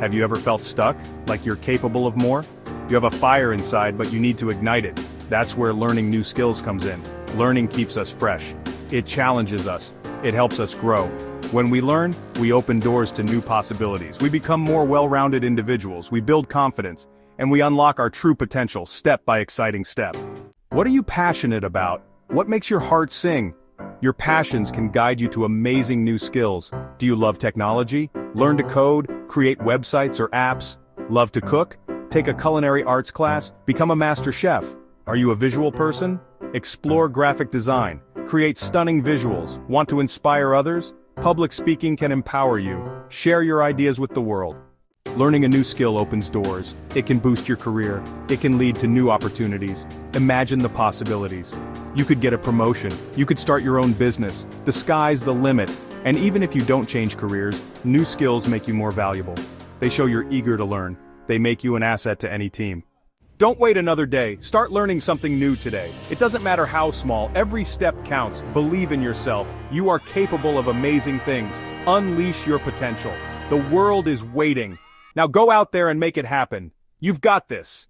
Have you ever felt stuck, like you're capable of more? You have a fire inside, but you need to ignite it. That's where learning new skills comes in. Learning keeps us fresh. It challenges us. It helps us grow. When we learn, we open doors to new possibilities. We become more well-rounded individuals. We build confidence, and we unlock our true potential step by exciting step. What are you passionate about? What makes your heart sing? Your passions can guide you to amazing new skills. Do you love technology? Learn to code, create websites or apps? Love to cook? Take a culinary arts class? Become a master chef? Are you a visual person? Explore graphic design. Create stunning visuals. Want to inspire others? Public speaking can empower you. Share your ideas with the world. Learning a new skill opens doors. It can boost your career. It can lead to new opportunities. Imagine the possibilities. You could get a promotion. You could start your own business. The sky's the limit. And even if you don't change careers, new skills make you more valuable. They show you're eager to learn. They make you an asset to any team. Don't wait another day. Start learning something new today. It doesn't matter how small, every step counts. Believe in yourself. You are capable of amazing things. Unleash your potential. The world is waiting. Now go out there and make it happen. You've got this.